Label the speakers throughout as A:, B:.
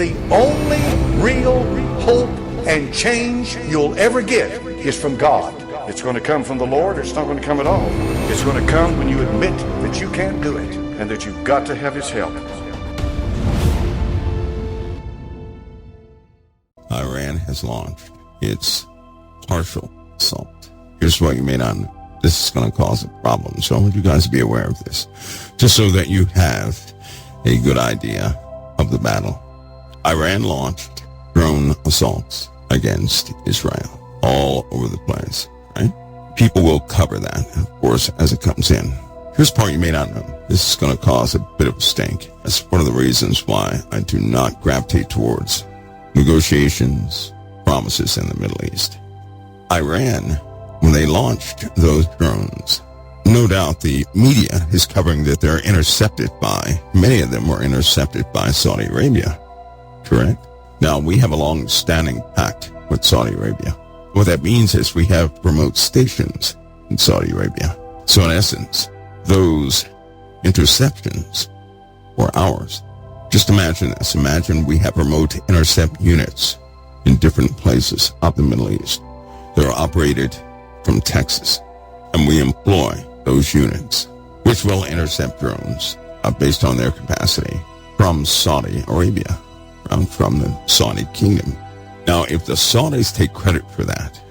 A: The only real hope and change you'll ever get is from God. It's going to come from the Lord, or it's not going to come at all. It's going to come when you admit that you can't do it and that you've got to have His help.
B: Iran has launched its partial assault. Here's what you may not know. This is going to cause a problem, so I want you guys to be aware of this, just so that you have a good idea of the battle. Iran launched drone assaults against Israel all over the place, right? People will cover that, of course, as it comes in. Here's the part you may not know. This is going to cause a bit of a stink. That's one of the reasons why I do not gravitate towards negotiations, promises in the Middle East. Iran, when they launched those drones, no doubt the media is covering that they're intercepted by, many of them were intercepted by Saudi Arabia, correct? Now, we have a long-standing pact with Saudi Arabia. What that means is we have remote stations in Saudi Arabia. So in essence, those interceptions were ours. Just imagine this. Imagine we have remote intercept units in different places of the Middle East. They're operated from Texas, and we employ those units, which will intercept drones based on their capacity from Saudi Arabia, from the Saudi kingdom. Now, if the Saudis take credit for that,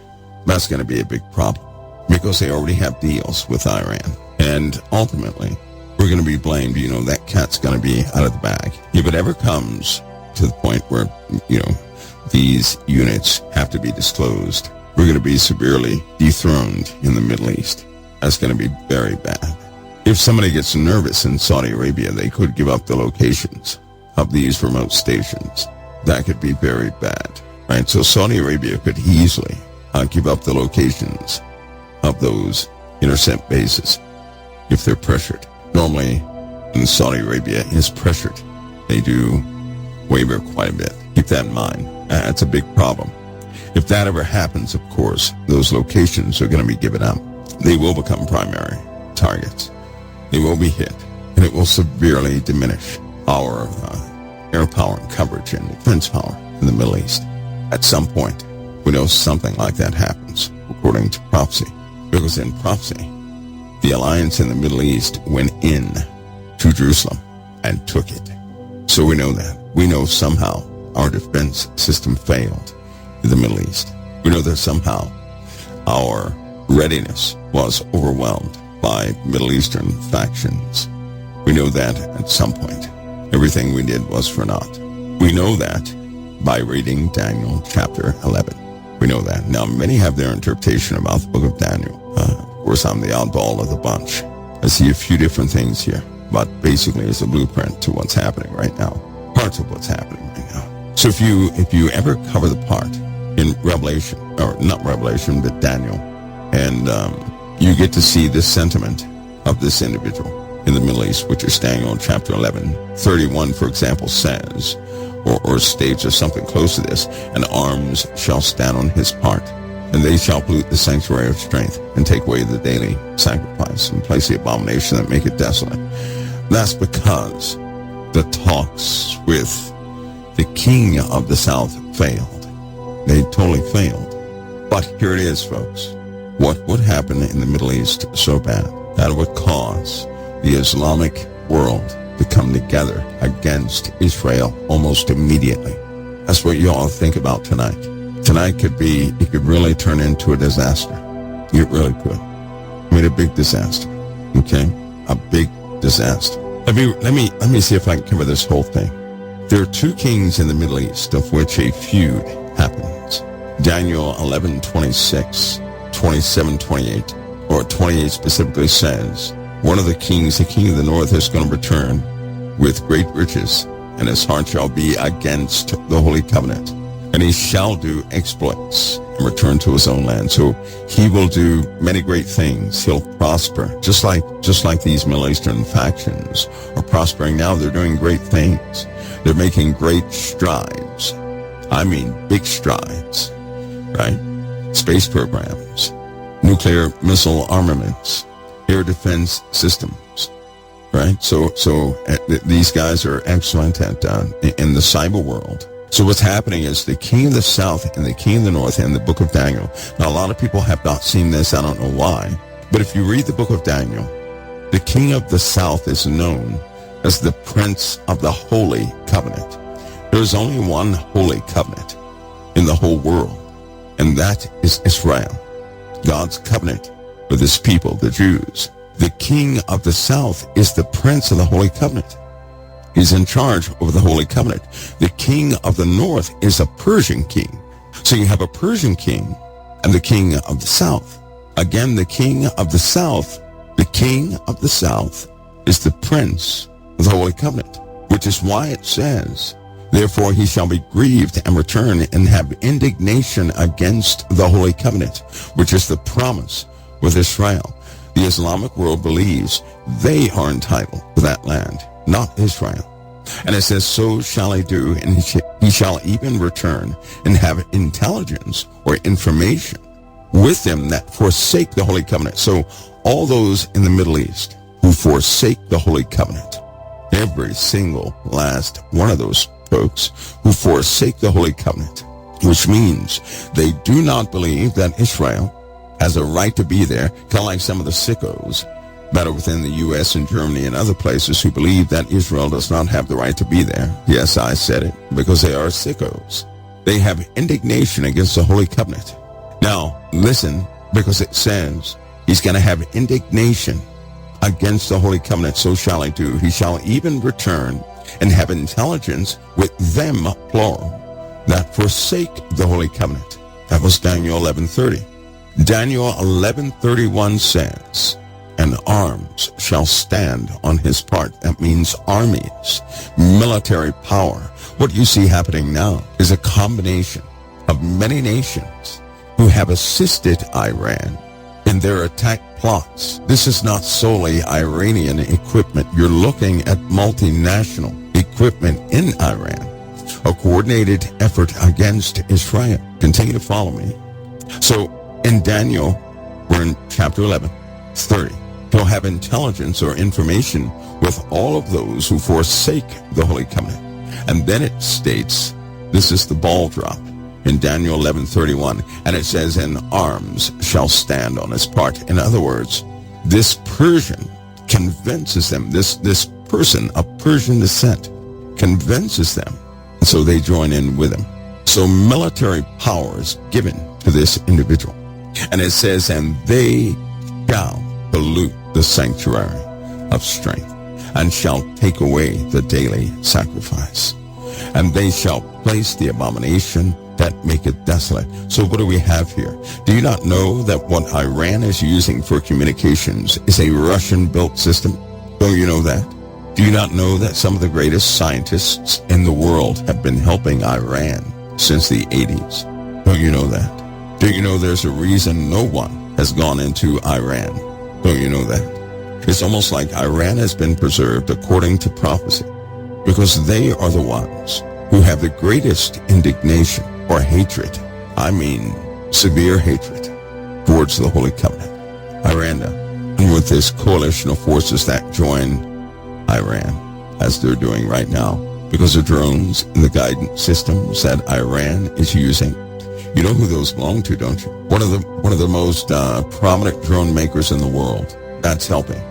B: that's going to be a big problem because they already have deals with Iran. And ultimately, we're going to be blamed. That cat's going to be out of the bag. If it ever comes to the point where, these units have to be disclosed, we're going to be severely dethroned in the Middle East. That's going to be very bad. If somebody gets nervous in Saudi Arabia, they could give up the locations of these remote stations. That could be very bad, right? So Saudi Arabia could easily give up the locations of those intercept bases if they're pressured. Normally, when Saudi Arabia is pressured, they do waver quite a bit. Keep that in mind. That's a big problem. If that ever happens, of course, those locations are going to be given up. They will become primary targets. They will be hit, and it will severely diminish our air power and coverage and defense power in the Middle East. At some point, we know something like that happens, according to prophecy. Because in prophecy, the alliance in the Middle East went in to Jerusalem and took it. So we know that. We know somehow our defense system failed in the Middle East. We know that somehow our readiness was overwhelmed by Middle Eastern factions. We know that at some point everything we did was for naught. We know that by reading Daniel chapter 11. We know that. Now, many have their interpretation about the book of Daniel. Of course, I'm the oddball of the bunch. I see a few different things here, but basically it's a blueprint to what's happening right now. Parts of what's happening right now. So if you ever cover the part in Revelation, or not Revelation, but Daniel, and you get to see this sentiment of this individual in the Middle East, which is Daniel chapter 11. 31, for example, says, or states, or something close to this, and arms shall stand on his part, and they shall pollute the sanctuary of strength, and take away the daily sacrifice, and place the abomination that make it desolate. That's because the talks with the king of the south failed. They totally failed. But here it is, folks. What would happen in the Middle East so bad? That would cause the Islamic world to come together against Israel almost immediately. That's what you all think about tonight. Tonight it could really turn into a disaster. It really could. I mean, a big disaster. Okay? A big disaster. Let me see if I can cover this whole thing. There are two kings in the Middle East of which a feud happens. Daniel 11:26, 27:28, or 28 specifically says, one of the kings, the king of the north, is going to return with great riches, and his heart shall be against the holy covenant, and he shall do exploits and return to his own land. So he will do many great things. He'll prosper, just like these Middle Eastern factions are prospering now. They're doing great things. They're making great strides. I mean, big strides, right? Space programs, nuclear missile armaments, air defense systems, right? So these guys are excellent at in the cyber world. So what's happening is the king of the south and the king of the north in the book of Daniel. Now, a lot of people have not seen this. I don't know why. But if you read the book of Daniel, the king of the south is known as the prince of the holy covenant. There is only one holy covenant in the whole world, and that is Israel, God's covenant with his people, the Jews. The king of the south is the prince of the holy covenant. He's in charge over the holy covenant. The king of the north is a Persian king. So you have a Persian king and the king of the south. Again, the king of the south is the prince of the holy covenant, which is why it says, therefore he shall be grieved and return and have indignation against the holy covenant, which is the promise with Israel. The Islamic world believes they are entitled to that land, not Israel. And it says, so shall he do, and he shall even return and have intelligence or information with them that forsake the holy covenant. So all those in the Middle East who forsake the holy covenant, every single last one of those folks who forsake the holy covenant, which means they do not believe that Israel has a right to be there, kind of like some of the sickos that are within the U.S. and Germany and other places who believe that Israel does not have the right to be there. Yes, I said it, because they are sickos. They have indignation against the holy covenant. Now, listen, because it says he's going to have indignation against the holy covenant, so shall he do. He shall even return and have intelligence with them, plural, that forsake the holy covenant. That was Daniel 11:30. Daniel 11:31 says, and arms shall stand on his part. That means armies, military power. What you see happening now is a combination of many nations who have assisted Iran in their attack plots. This is not solely Iranian equipment. You're looking at multinational equipment in Iran, a coordinated effort against Israel. Continue to follow me. So in Daniel, we're in chapter 11:30. He'll have intelligence or information with all of those who forsake the holy covenant. And then it states, this is the ball drop in Daniel 11:31, and it says, and arms shall stand on his part. In other words, this Persian convinces them, this person of Persian descent convinces them, and so they join in with him. So military power is given to this individual. And it says, and they shall pollute the sanctuary of strength, and shall take away the daily sacrifice. And they shall place the abomination that maketh desolate. So what do we have here? Do you not know that what Iran is using for communications is a Russian-built system? Don't you know that? Do you not know that some of the greatest scientists in the world have been helping Iran since the 80s? Don't you know that? Do you know there's a reason no one has gone into Iran? Don't you know that? It's almost like Iran has been preserved according to prophecy, because they are the ones who have the greatest indignation or hatred, I mean severe hatred, towards the Holy Covenant. Iran, and with this coalition of forces that join Iran, as they're doing right now, because of drones and the guidance systems that Iran is using. You know who those belong to, don't you? One of the most prominent drone makers in the world. That's helping.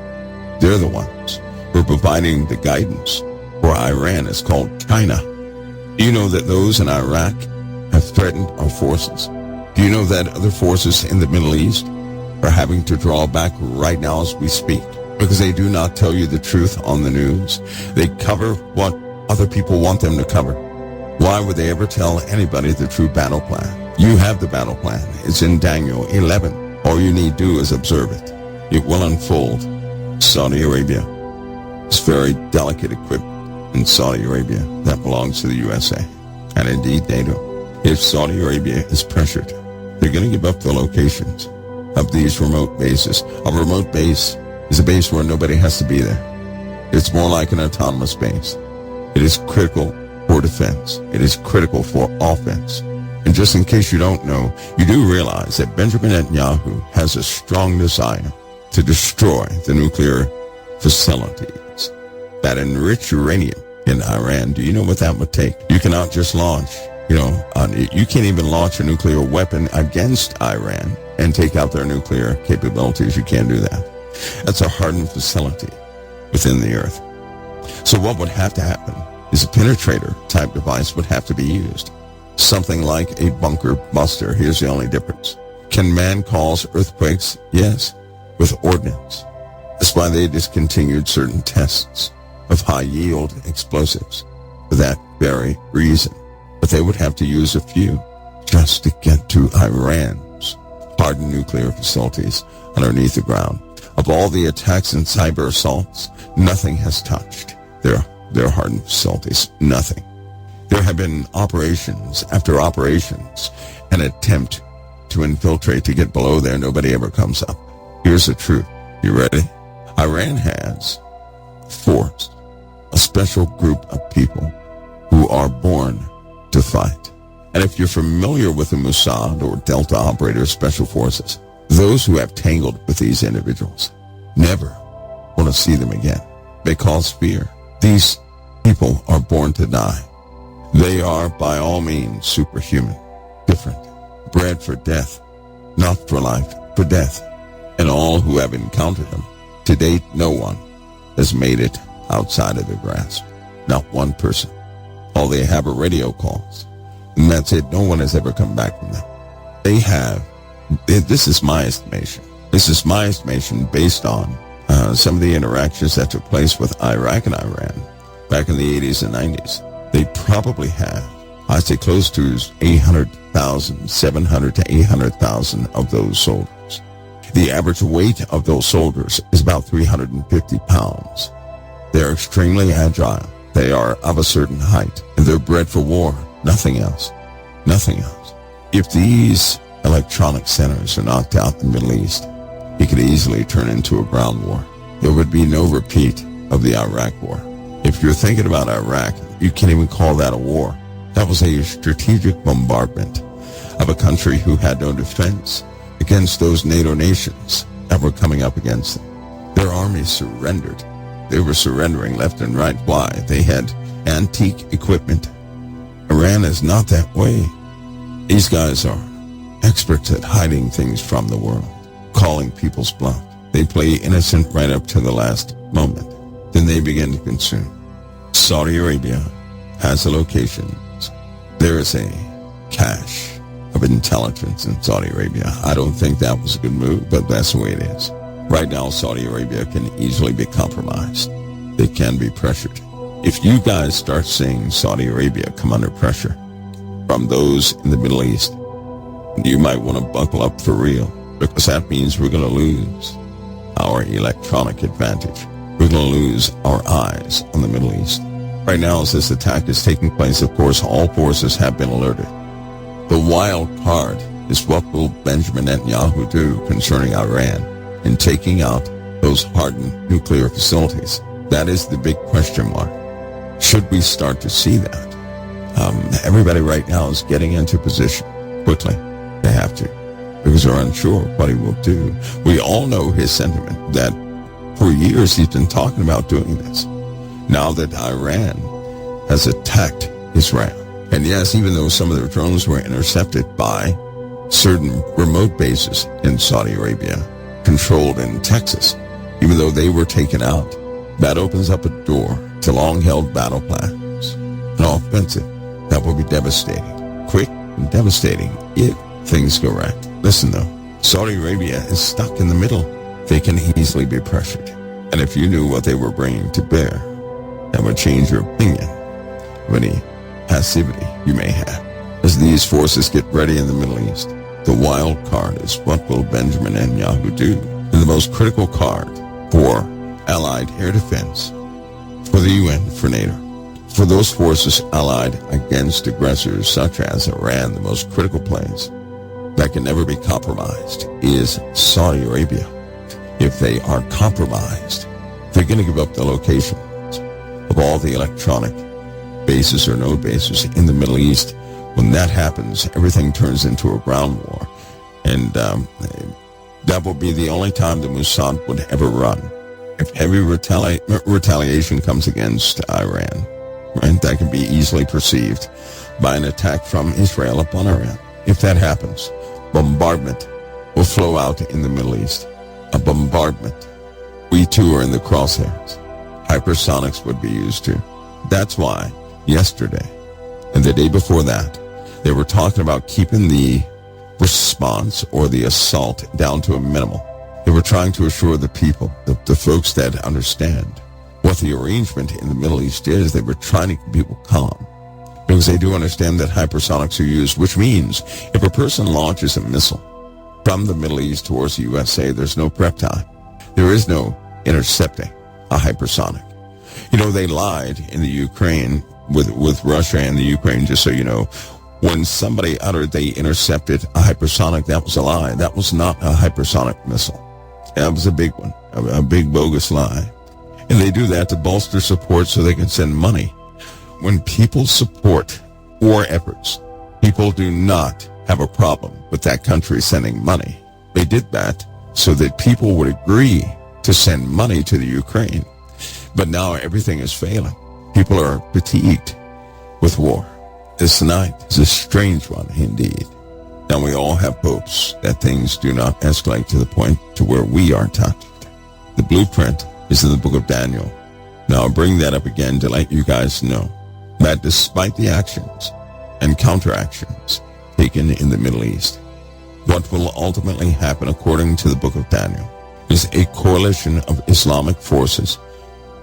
B: They're the ones who are providing the guidance for Iran. It's called China. Do you know that those in Iraq have threatened our forces? Do you know that other forces in the Middle East are having to draw back right now as we speak? Because they do not tell you the truth on the news. They cover what other people want them to cover. Why would they ever tell anybody the true battle plan? You have the battle plan. It's in Daniel 11. All you need to do is observe it. It will unfold. Saudi Arabia. It's very delicate equipment in Saudi Arabia that belongs to the USA. And indeed they do. If Saudi Arabia is pressured, they're going to give up the locations of these remote bases. A remote base is a base where nobody has to be there. It's more like an autonomous base. It is critical for defense. It is critical for offense. And just in case you don't know, you do realize that Benjamin Netanyahu has a strong desire to destroy the nuclear facilities that enrich uranium in Iran. Do you know what that would take? You cannot just launch, you can't even launch a nuclear weapon against Iran and take out their nuclear capabilities. You can't do that. That's a hardened facility within the earth. So what would have to happen is a penetrator type device would have to be used. Something like a bunker buster. Here's the only difference. Can man cause earthquakes? Yes, with ordnance. That's why they discontinued certain tests of high-yield explosives for that very reason. But they would have to use a few just to get to Iran's hardened nuclear facilities underneath the ground. Of all the attacks and cyber assaults, nothing has touched their hardened facilities. Nothing. There have been operations after operations, an attempt to infiltrate, to get below there. Nobody ever comes up. Here's the truth. You ready? Iran has forced a special group of people who are born to fight. And if you're familiar with the Massad or Delta Operator Special Forces, those who have tangled with these individuals never want to see them again. They cause fear. These people are born to die. They are, by all means, superhuman, different, bred for death, not for life, for death. And all who have encountered them, to date, no one has made it outside of their grasp. Not one person. All they have are radio calls. And that's it. No one has ever come back from them. They have, this is my estimation. This is my estimation based on some of the interactions that took place with Iraq and Iran back in the 80s and 90s. They probably have, I'd say, close to 800,000, 700 to 800,000 of those soldiers. The average weight of those soldiers is about 350 pounds. They're extremely agile. They are of a certain height, and they're bred for war. Nothing else. Nothing else. If these electronic centers are knocked out in the Middle East, it could easily turn into a ground war. There would be no repeat of the Iraq war. If you're thinking about Iraq, you can't even call that a war. That was a strategic bombardment of a country who had no defense against those NATO nations that were coming up against them. Their armies surrendered. They were surrendering left and right. Why? They had antique equipment. Iran is not that way. These guys are experts at hiding things from the world, calling people's bluff. They play innocent right up to the last moment. Then they begin to consume. Saudi Arabia has the locations. There is a cache of intelligence in Saudi Arabia. I don't think that was a good move, but that's the way it is. Right now, Saudi Arabia can easily be compromised. They can be pressured. If you guys start seeing Saudi Arabia come under pressure from those in the Middle East, you might want to buckle up for real, because that means we're going to lose our electronic advantage. We're going to lose our eyes on the Middle East. Right now, as this attack is taking place, of course, all forces have been alerted. The wild card is what will Benjamin Netanyahu do concerning Iran in taking out those hardened nuclear facilities. That is the big question mark. Should we start to see that? Everybody right now is getting into position quickly. They have to, because they're unsure what he will do. We all know his sentiment that for years he's been talking about doing this. Now that Iran has attacked Israel, and yes, even though some of their drones were intercepted by certain remote bases in Saudi Arabia, controlled in Texas, even though they were taken out, that opens up a door to long-held battle plans. An offensive that will be devastating, quick and devastating if things go right. Listen though, Saudi Arabia is stuck in the middle. They can easily be pressured. And if you knew what they were bringing to bear, that would change your opinion of any passivity you may have. As these forces get ready in the Middle East, the wild card is what will Benjamin Netanyahu do? And the most critical card for Allied air defense, for the UN, for NATO, for those forces allied against aggressors such as Iran, the most critical place that can never be compromised is Saudi Arabia. If they are compromised, they're going to give up the locations of all the electronic bases or node bases in the Middle East. When that happens, everything turns into a ground war. And that will be the only time the Massad would ever run. If heavy retaliation comes against Iran, right, that can be easily perceived by an attack from Israel upon Iran. If that happens, bombardment will flow out in the Middle East. A bombardment. We too are in the crosshairs. Hypersonics would be used too. That's why yesterday and the day before that, they were talking about keeping the response or the assault down to a minimal. They were trying to assure the people, the folks that understand what the arrangement in the Middle East is. They were trying to keep people calm because they do understand that hypersonics are used, which means if a person launches a missile from the Middle East towards the USA, there's no prep time. There is no intercepting a hypersonic. You know, they lied in the Ukraine with Russia and the Ukraine, just so you know. When somebody uttered they intercepted a hypersonic, that was a lie. That was not a hypersonic missile. That was a big one, a big bogus lie. And they do that to bolster support so they can send money. When people support war efforts, people do not have a problem with that country sending money. They did that so that people would agree to send money to the Ukraine. But now everything is failing. People are fatigued with war. This night is a strange one indeed. Now we all have hopes that things do not escalate to the point to where we are touched. The blueprint is in the book of Daniel. Now I'll bring that up again to let you guys know that despite the actions and counteractions taken in the Middle East, what will ultimately happen according to the book of Daniel is a coalition of Islamic forces,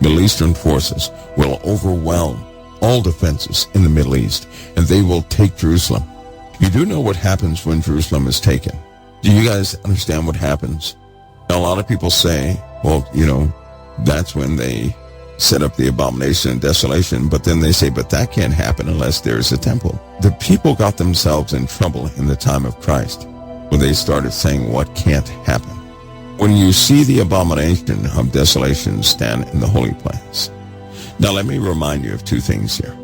B: Middle Eastern forces, will overwhelm all defenses in the Middle East, and they will take Jerusalem. You do know what happens when Jerusalem is taken. Do you guys understand what happens? Now, a lot of people say, well, you know, that's when they set up the abomination and desolation, but then they say, but that can't happen unless there's a temple. The people got themselves in trouble in the time of Christ when they started saying what can't happen. When you see the abomination of desolation stand in the holy place. Now let me remind you of two things here.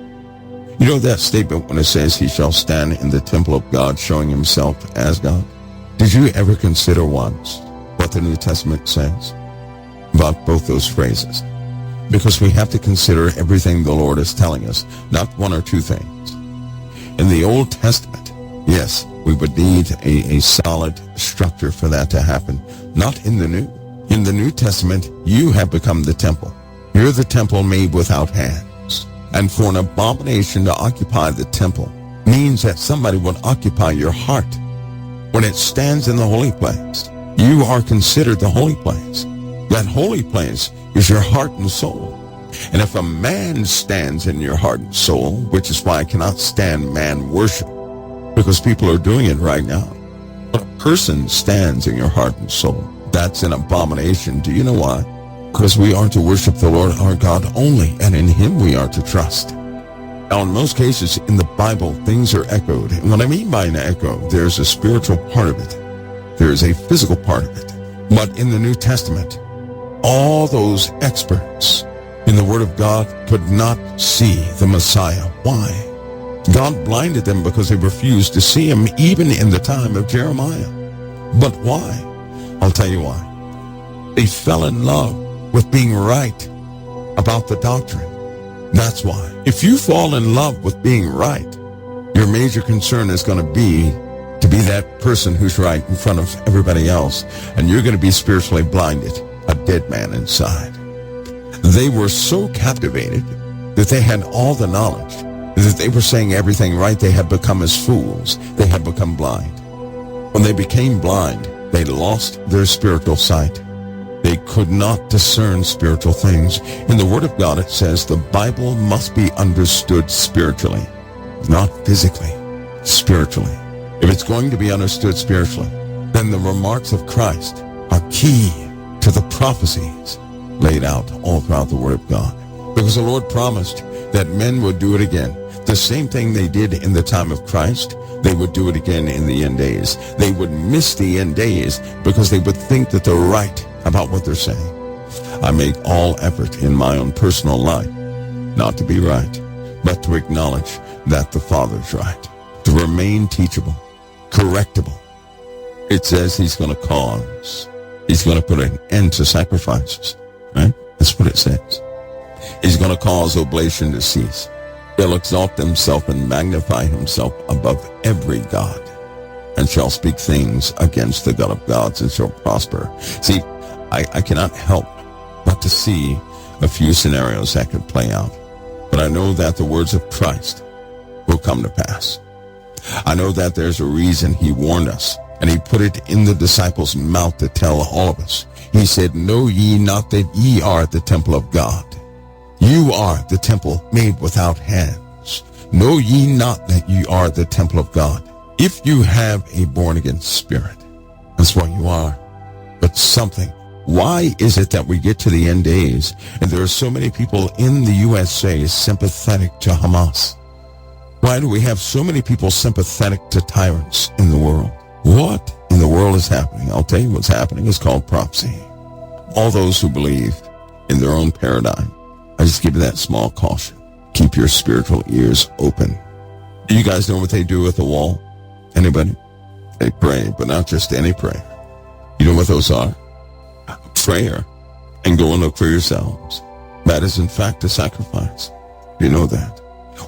B: You know that statement when it says he shall stand in the temple of God showing himself as God? Did you ever consider once what the New Testament says about both those phrases? Because we have to consider everything the Lord is telling us, not one or two things. In the Old Testament, yes, we would need a solid structure for that to happen. Not in the New. In the New Testament, you have become the temple. You're the temple made without hands. And for an abomination to occupy the temple means that somebody would occupy your heart. When it stands in the holy place, you are considered the holy place. That holy place is your heart and soul. And if a man stands in your heart and soul, which is why I cannot stand man worship, because people are doing it right now. When a person stands in your heart and soul, that's an abomination. Do you know why? Because we are to worship the Lord our God only, and in him we are to trust. Now, in most cases in the Bible, things are echoed. And what I mean by an echo, there's a spiritual part of it. There's a physical part of it. But in the New Testament, all those experts in the Word of God could not see the Messiah. Why? God blinded them because they refused to see him even in the time of Jeremiah. But why? I'll tell you why. They fell in love with being right about the doctrine. That's why. If you fall in love with being right, your major concern is going to be that person who's right in front of everybody else, and you're going to be spiritually blinded, a dead man inside. They were so captivated that they had all the knowledge, that they were saying everything right. They had become as fools. They had become blind. When they became blind, they lost their spiritual sight. They could not discern spiritual things. In the Word of God, it says the Bible must be understood spiritually, not physically, spiritually. If it's going to be understood spiritually, then the remarks of Christ are key to the prophecies laid out all throughout the Word of God. Because the Lord promised that men would do it again. The same thing they did in the time of Christ, they would do it again in the end days. They would miss the end days because they would think that they're right about what they're saying. I make all effort in my own personal life not to be right, but to acknowledge that the Father's right, to remain teachable, correctable. It says he's going to put an end to sacrifices. Right? That's what it says. He's going to cause oblation to cease. He'll exalt himself and magnify himself above every god, and shall speak things against the God of gods, and shall prosper. See, I cannot help but to see a few scenarios that could play out. But I know that the words of Christ will come to pass. I know that there's a reason he warned us, and he put it in the disciples' mouth to tell all of us. He said, "Know ye not that ye are the temple of God? You are the temple made without hands. Know ye not that ye are the temple of God?" If you have a born-again spirit, that's what you are. But something. Why is it that we get to the end days and there are so many people in the USA sympathetic to Hamas? Why do we have so many people sympathetic to tyrants in the world? What in the world is happening? I'll tell you what's happening. It's called prophecy. All those who believe in their own paradigm, I just give you that small caution. Keep your spiritual ears open. Do you guys know what they do at the wall? Anybody? They pray, but not just any prayer. You know what those are? Prayer. And go and look for yourselves. That is in fact a sacrifice. You know that.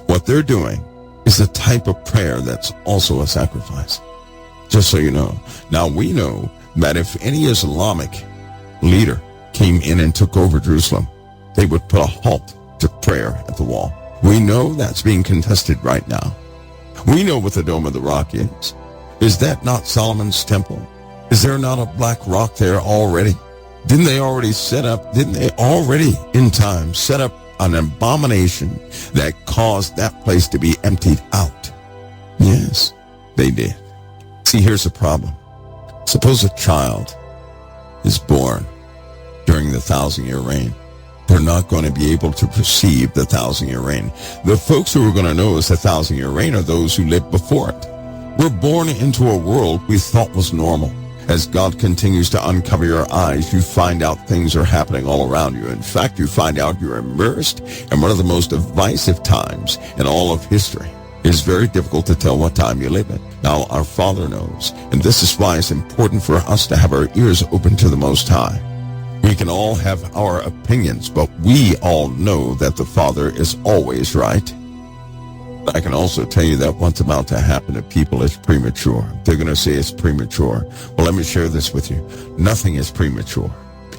B: What they're doing is the type of prayer that's also a sacrifice. Just so you know. Now we know that if any Islamic leader came in and took over Jerusalem, they would put a halt to prayer at the wall. We know that's being contested right now. We know what the Dome of the Rock is. Is that not Solomon's temple? Is there not a black rock there already? Didn't they already in time set up an abomination that caused that place to be emptied out? Yes, they did. See, here's the problem. Suppose a child is born during the 1,000-year reign. They're not going to be able to perceive the 1,000-year reign. The folks who are going to know it's the 1,000-year reign are those who lived before it. We're born into a world we thought was normal. As God continues to uncover your eyes, you find out things are happening all around you. In fact, you find out you're immersed in one of the most divisive times in all of history. It's very difficult to tell what time you live in. Now, our Father knows, and this is why it's important for us to have our ears open to the Most High. We can all have our opinions, but we all know that the Father is always right. I can also tell you that what's about to happen to people is premature. They're going to say it's premature. Well, let me share this with you. Nothing is premature.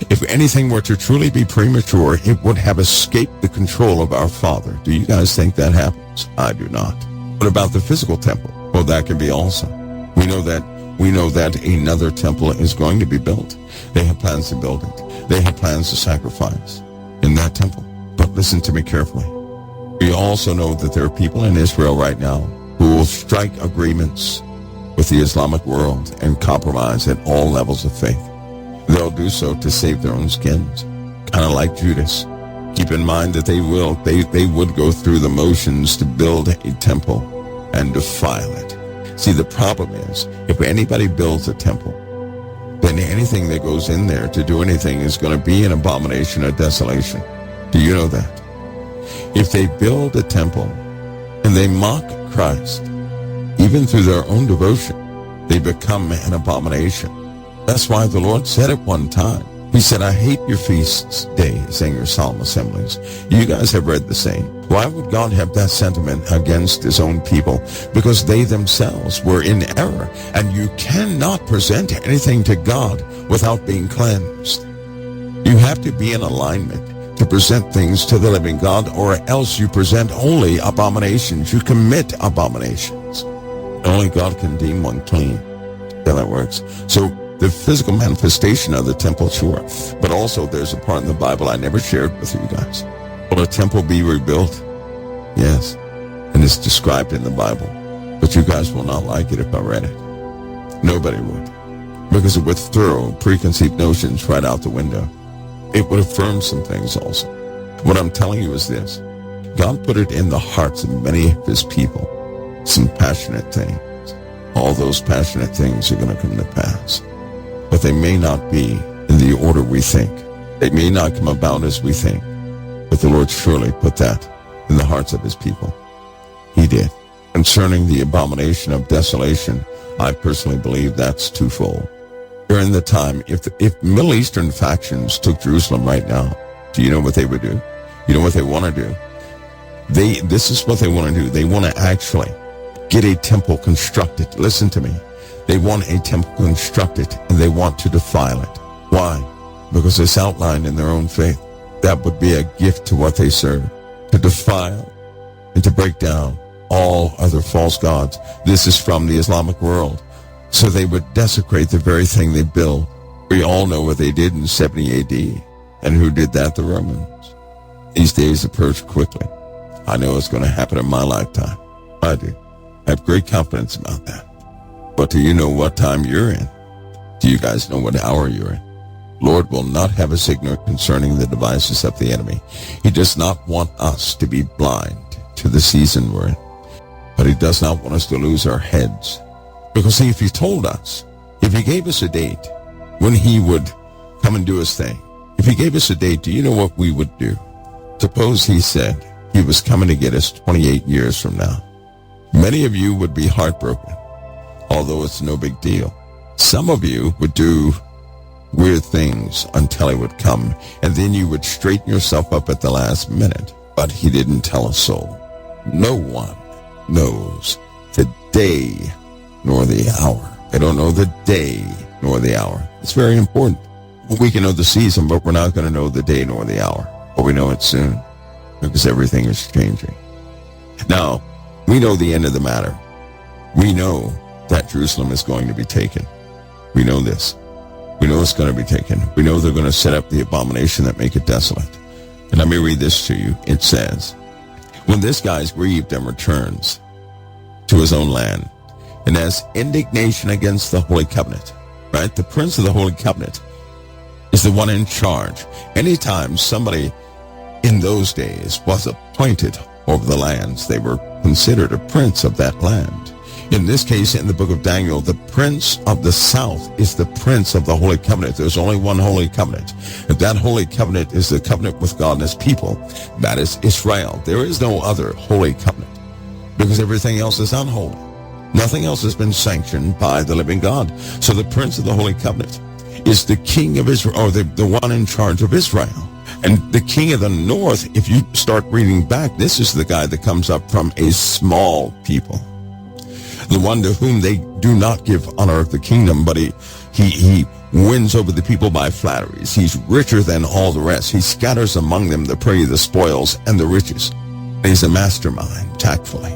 B: If anything were to truly be premature, it would have escaped the control of our Father. Do you guys think that happens? I do not. What about the physical temple? Well, that can be also. We know that another temple is going to be built. They have plans to build it. They have plans to sacrifice in that temple. But listen to me carefully. We also know that there are people in Israel right now who will strike agreements with the Islamic world and compromise at all levels of faith. They'll do so to save their own skins, kind of like Judas. Keep in mind that they would go through the motions to build a temple and defile it. See, the problem is, if anybody builds a temple, then anything that goes in there to do anything is going to be an abomination of desolation. Do you know that? If they build a temple and they mock Christ, even through their own devotion, they become an abomination. That's why the Lord said at one time, He said, "I hate your feasts, days, and your solemn assemblies." You guys have read the same. Why would God have that sentiment against His own people? Because they themselves were in error, and you cannot present anything to God without being cleansed. You have to be in alignment to present things to the living God, or else you present only abominations. You commit abominations. Only God can deem one clean. That's how that works. So the physical manifestation of the temple, sure. But also there's a part in the Bible I never shared with you guys. Will a temple be rebuilt? Yes. And it's described in the Bible. But you guys will not like it if I read it. Nobody would. Because it would throw preconceived notions right out the window. It would affirm some things also. What I'm telling you is this. God put it in the hearts of many of His people, some passionate things. All those passionate things are going to come to pass. But they may not be in the order we think. They may not come about as we think. But the Lord surely put that in the hearts of His people. He did. Concerning the abomination of desolation, I personally believe that's twofold. during the time, if Middle Eastern factions took Jerusalem right now, do you know what they would do? You know what they want to do? This is what they want to do. They want to actually get a temple constructed. Listen to me. They want a temple constructed, and they want to defile it. Why? Because it's outlined in their own faith. That would be a gift to what they serve, to defile and to break down all other false gods. This is from the Islamic world. So they would desecrate the very thing they build. We all know what they did in 70 AD. And who did that? The Romans. These days approach quickly. I know it's going to happen in my lifetime. I do. I have great confidence about that. But do you know what time you're in? Do you guys know what hour you're in? Lord will not have us ignorant concerning the devices of the enemy. He does not want us to be blind to the season we're in. But he does not want us to lose our heads. Because see, if he told us, if he gave us a date when he would come and do his thing, if he gave us a date, do you know what we would do? Suppose he said he was coming to get us 28 years from now. Many of you would be heartbroken, although it's no big deal. Some of you would do weird things until he would come, and then you would straighten yourself up at the last minute. But he didn't tell a soul. No one knows the day nor the hour. They don't know the day nor the hour. It's very important. We can know the season, but we're not going to know the day nor the hour. But we know it soon, because everything is changing. Now, we know the end of the matter. We know that Jerusalem is going to be taken. We know this. We know it's going to be taken. We know they're going to set up the abomination that make it desolate. And let me read this to you. It says, when this guy is grieved and returns to his own land, and has indignation against the Holy Covenant, right? The Prince of the Holy Covenant is the one in charge. Anytime somebody in those days was appointed over the lands, they were considered a prince of that land. In this case, in the book of Daniel, the prince of the south is the prince of the Holy Covenant. There's only one Holy Covenant. If that Holy Covenant is the covenant with God and his people, that is Israel. There is no other Holy Covenant, because everything else is unholy. Nothing else has been sanctioned by the living God. So the prince of the Holy Covenant is the king of Israel, or the one in charge of Israel. And the king of the north, if you start reading back, this is the guy that comes up from a small people. The one to whom they do not give honor of the kingdom, but he wins over the people by flatteries. He's richer than all the rest. He scatters among them the prey, the spoils, and the riches. And he's a mastermind, tactfully.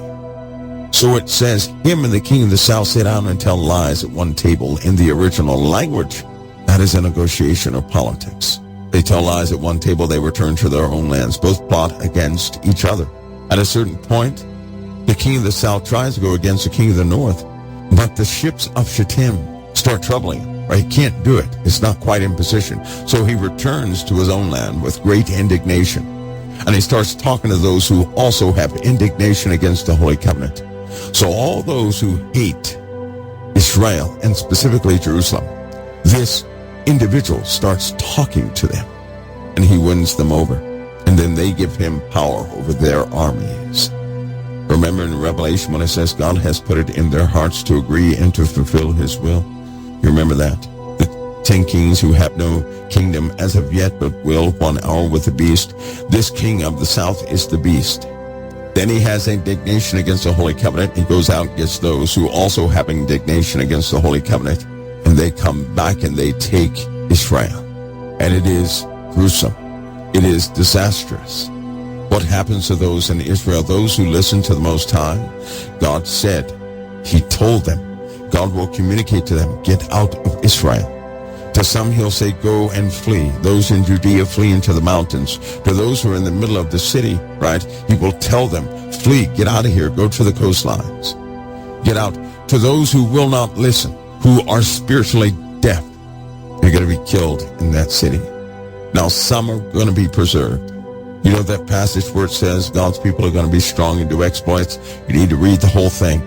B: So it says, him and the king of the south sit down and tell lies at one table. In the original language, that is a negotiation of politics. They tell lies at one table, they return to their own lands. Both plot against each other. At a certain point, the king of the south tries to go against the king of the north, but the ships of Shittim start troubling him. Right? He can't do it. It's not quite in position. So he returns to his own land with great indignation. And he starts talking to those who also have indignation against the Holy Covenant. So all those who hate Israel, and specifically Jerusalem, this individual starts talking to them, and he wins them over. And then they give him power over their armies. Remember in Revelation when it says God has put it in their hearts to agree and to fulfill his will? You remember that? The 10 kings who have no kingdom as of yet, but will 1 hour with the beast. This king of the south is the beast. Then he has indignation against the Holy Covenant. He goes out and gets those who also have indignation against the Holy Covenant. And they come back and they take Israel. And it is gruesome. It is disastrous. What happens to those in Israel, those who listen to the Most High? God said, he told them, God will communicate to them, get out of Israel. To some he'll say, go and flee. Those in Judea flee into the mountains. To those who are in the middle of the city, right, he will tell them, flee, get out of here, go to the coastlines. Get out. To those who will not listen, who are spiritually deaf, they're going to be killed in that city. Now some are going to be preserved. You know that passage where it says God's people are going to be strong and do exploits? You need to read the whole thing.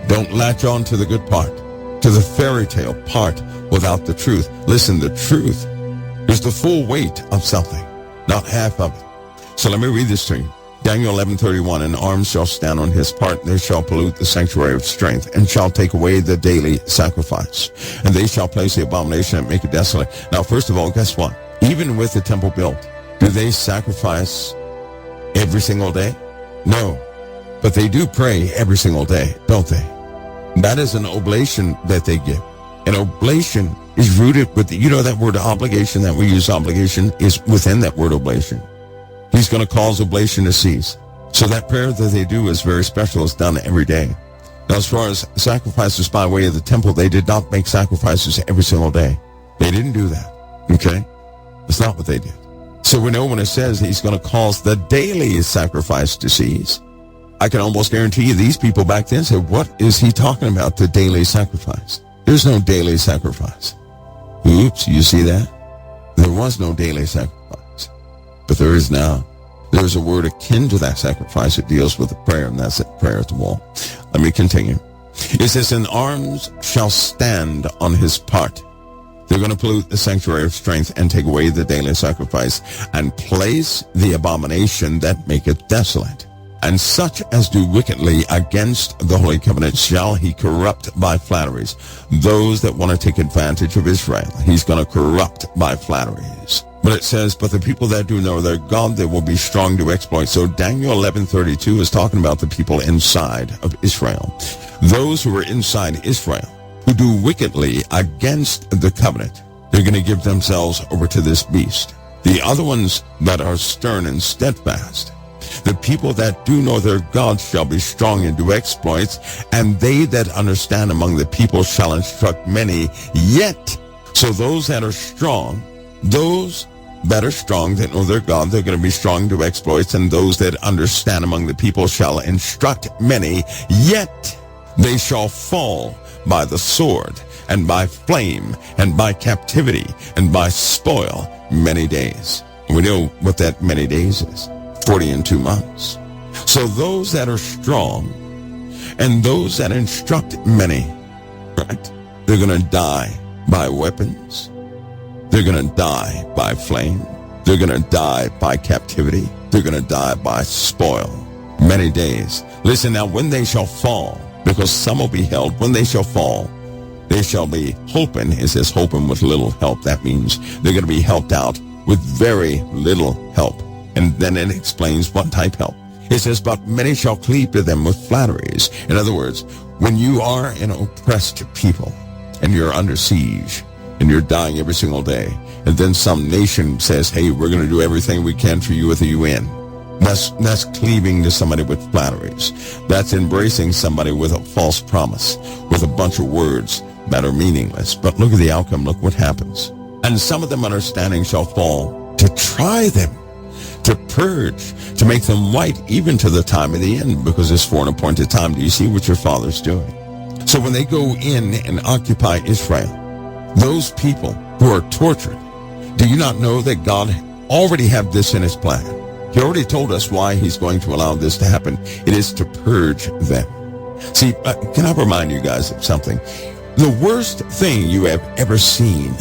B: Don't latch on to the good part, to the fairy tale part without the truth. Listen, the truth is the full weight of something, not half of it. So let me read this to you. Daniel 11:31, and arms shall stand on his part, and they shall pollute the sanctuary of strength, and shall take away the daily sacrifice. And they shall place the abomination and make it desolate. Now, first of all, guess what? Even with the temple built, do they sacrifice every single day? No. But they do pray every single day, don't they? That is an oblation that they give. An oblation is rooted with, that word obligation that we use, obligation is within that word oblation. He's going to cause oblation to cease. So that prayer that they do is very special. It's done every day. Now, as far as sacrifices by way of the temple, they did not make sacrifices every single day. They didn't do that. Okay? That's not what they did. So we know when it says he's going to cause the daily sacrifice to cease, I can almost guarantee you these people back then said, what is he talking about, the daily sacrifice? There's no daily sacrifice. Oops, you see that? There was no daily sacrifice. But there is now. There's a word akin to that sacrifice. It deals with the prayer, and that's it, prayer at the wall. Let me continue. It says, and arms shall stand on his part. They're going to pollute the sanctuary of strength and take away the daily sacrifice and place the abomination that maketh desolate. And such as do wickedly against the holy covenant shall he corrupt by flatteries. Those that want to take advantage of Israel, he's going to corrupt by flatteries. But it says, but the people that do know their God, they will be strong to exploit. So Daniel 11:32 is talking about the people inside of Israel. Those who are inside Israel, who do wickedly against the covenant, they're going to give themselves over to this beast. The other ones that are stern and steadfast, the people that do know their God shall be strong and do exploits, and they that understand among the people shall instruct many. Yet, so those that are strong, that know their God, they're going to be strong to exploits, and those that understand among the people shall instruct many. Yet they shall fall by the sword, and by flame, and by captivity, and by spoil many days. We know what that many days is. 40 and 2 months. So those that are strong and those that instruct many, right? They're going to die by weapons. They're going to die by flame. They're going to die by captivity. They're going to die by spoil. Many days. Listen now, when they shall fall, because some will be held, when they shall fall, they shall be hoping. It says hoping with little help. That means they're going to be helped out with very little help. And then it explains what type help. It says, but many shall cleave to them with flatteries. In other words, when you are an oppressed people and you're under siege and you're dying every single day, and then some nation says, hey, we're going to do everything we can for you with the UN. That's cleaving to somebody with flatteries. That's embracing somebody with a false promise, with a bunch of words that are meaningless. But look at the outcome. Look what happens. And some of them understanding shall fall to try them, to purge, to make them white even to the time of the end, because it's for an appointed time. Do you see what your Father's doing? So when they go in and occupy Israel, those people who are tortured, do you not know that God already had this in his plan? He already told us why he's going to allow this to happen. It is to purge them. See, can I remind you guys of something? The worst thing you have ever seen,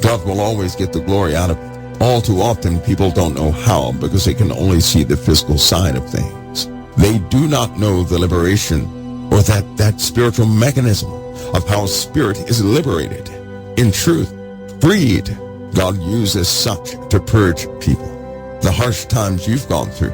B: God will always get the glory out of it. All too often, people don't know how because they can only see the physical side of things. They do not know the liberation or that spiritual mechanism of how spirit is liberated. In truth, freed. God uses such to purge people. The harsh times you've gone through,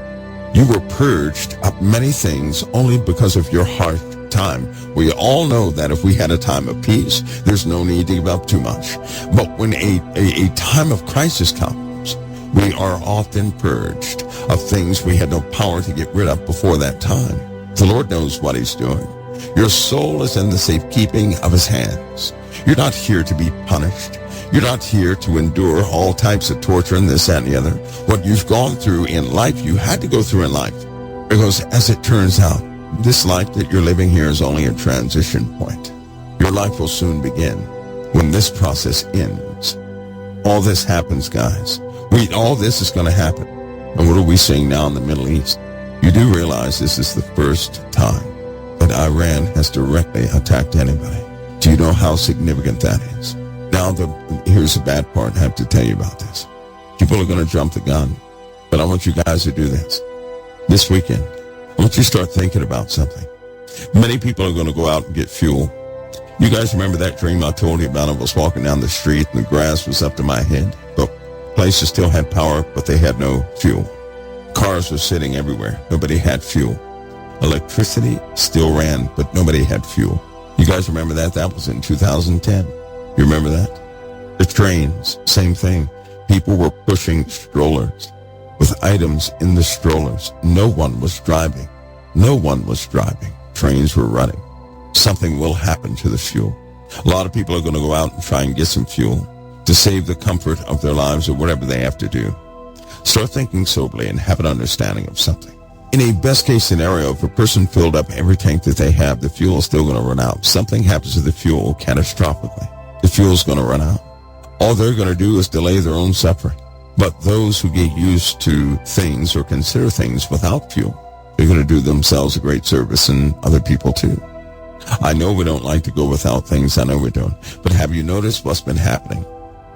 B: you were purged of many things only because of your harsh time. We all know that if we had a time of peace, there's no need to give up too much. But when a time of crisis comes, we are often purged of things we had no power to get rid of before that time. The Lord knows what he's doing. Your soul is in the safekeeping of his hands. You're not here to be punished. You're not here to endure all types of torture and this, that, and the other. What you've gone through in life, you had to go through in life. Because as it turns out, this life that you're living here is only a transition point. Your life will soon begin when this process ends. All this happens, guys. All this is going to happen. And what are we seeing now in the Middle East? You do realize this is the first time that Iran has directly attacked anybody. Do you know how significant that is? Now, here's the bad part. I have to tell you about this. People are going to jump the gun. But I want you guys to do this. this weekend, I want you to start thinking about something. Many people are going to go out and get fuel. You guys remember that dream I told you about? I was walking down the street and the grass was up to my head, but places still had power, but they had no fuel. Cars were sitting everywhere. Nobody had fuel. Electricity still ran, but nobody had fuel. You guys remember that? That was in 2010. You remember that? The trains, same thing. People were pushing strollers with items in the strollers. No one was driving. No one was driving. Trains were running. Something will happen to the fuel. A lot of people are going to go out and try and get some fuel to save the comfort of their lives or whatever they have to do. Start thinking soberly and have an understanding of something. In a best-case scenario, if a person filled up every tank that they have, the fuel is still going to run out. Something happens to the fuel catastrophically. The fuel is going to run out. All they're going to do is delay their own suffering. But those who get used to things or consider things without fuel, they're going to do themselves a great service and other people too. I know we don't like to go without things. I know we don't. But have you noticed what's been happening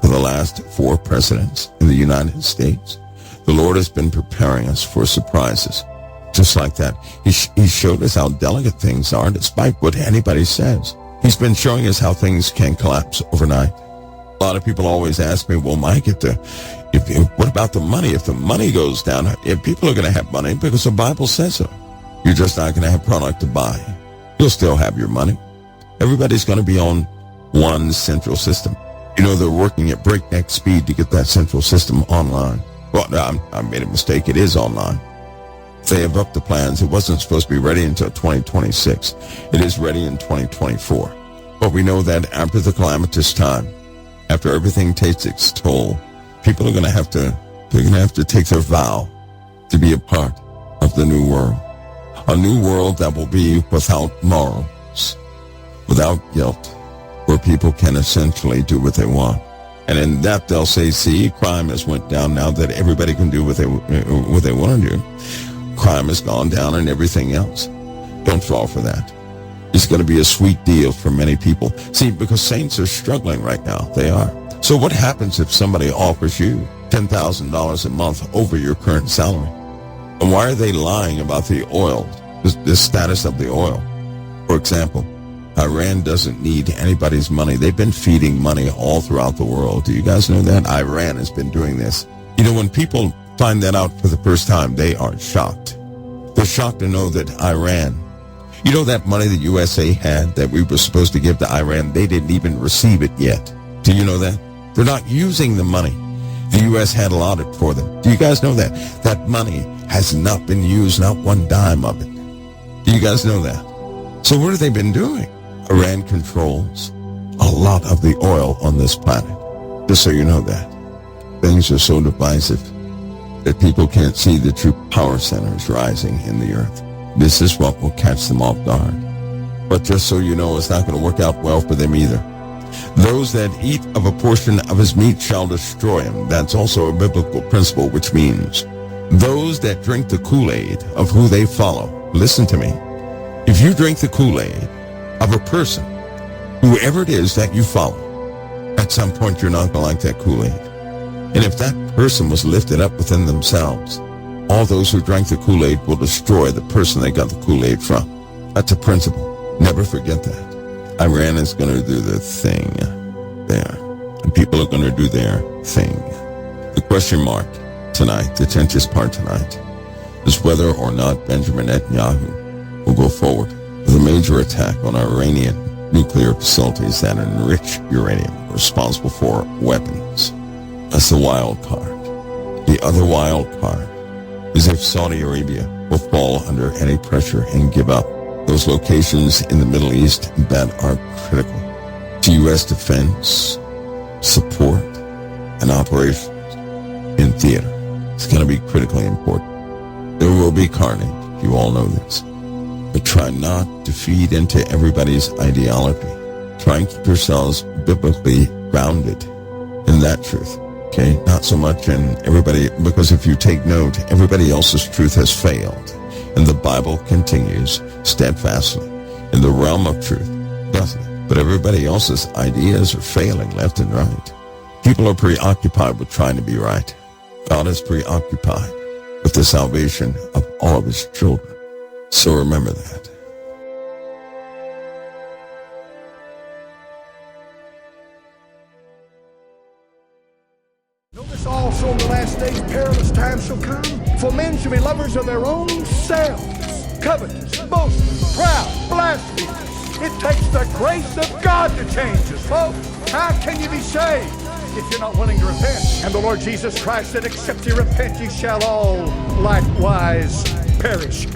B: for the last 4 presidents in the United States? The Lord has been preparing us for surprises. Just like that. He showed us how delicate things are, despite what anybody says. He's been showing us how things can collapse overnight. A lot of people always ask me, well, Mike, what about the money? If the money goes down, if people are going to have money because the Bible says so. You're just not going to have product to buy. You'll still have your money. Everybody's going to be on one central system. You know, they're working at breakneck speed to get that central system online. Well, I made a mistake. It is online. They have upped the plans. It wasn't supposed to be ready until 2026. It is ready in 2024. But we know that after the calamitous time, after everything takes its toll, people are going to have to take their vow to be a part of the new world. A new world that will be without morals, without guilt, where people can essentially do what they want. And in that they'll say, see, crime has went down now that everybody can do what they want to do. Crime has gone down and everything else. Don't fall for that. It's going to be a sweet deal for many people. See, because saints are struggling right now. They are. So what happens if somebody offers you $10,000 a month over your current salary? And why are they lying about the oil, the status of the oil? For example, Iran doesn't need anybody's money. They've been feeding money all throughout the world. Do you guys know that? Iran has been doing this. You know, when people find that out for the first time, they are shocked. They're shocked to know that Iran, you know that money the USA had that we were supposed to give to Iran, they didn't even receive it yet. Do you know that? They're not using the money the U.S. had allotted for them. Do you guys know that? That money has not been used, not one dime of it. Do you guys know that? So what have they been doing? Iran controls a lot of the oil on this planet. Just so you know that. Things are so divisive that people can't see the true power centers rising in the earth. This is what will catch them off guard. But just so you know, it's not going to work out well for them either. Those that eat of a portion of his meat shall destroy him. That's also a biblical principle, which means those that drink the Kool-Aid of who they follow. Listen to me. If you drink the Kool-Aid of a person, whoever it is that you follow, at some point you're not going to like that Kool-Aid. And if that person was lifted up within themselves, all those who drank the Kool-Aid will destroy the person they got the Kool-Aid from. That's a principle. Never forget that. Iran is going to do their thing there, and people are going to do their thing. The question mark tonight, the tensiest part tonight, is whether or not Benjamin Netanyahu will go forward with a major attack on Iranian nuclear facilities that enrich uranium, responsible for weapons. That's the wild card. The other wild card is if Saudi Arabia will fall under any pressure and give up those locations in the Middle East that are critical to U.S. defense, support, and operations in theater. It's going to be critically important. There will be carnage. You all know this. But try not to feed into everybody's ideology. Try and keep yourselves biblically grounded in that truth. Okay? Not so much in everybody, because if you take note, everybody else's truth has failed. And the Bible continues steadfastly in the realm of truth, doesn't it? But everybody else's ideas are failing left and right. People are preoccupied with trying to be right. God is preoccupied with the salvation of all of his children. So remember that.
A: Notice also in the last days perilous times shall come, for men shall be lovers of their own selves, covetous, boastful, proud, blasphemous. It takes the grace of God to change us, folks. How can you be saved if you're not willing to repent? And the Lord Jesus Christ said, except ye repent, ye shall all likewise perish.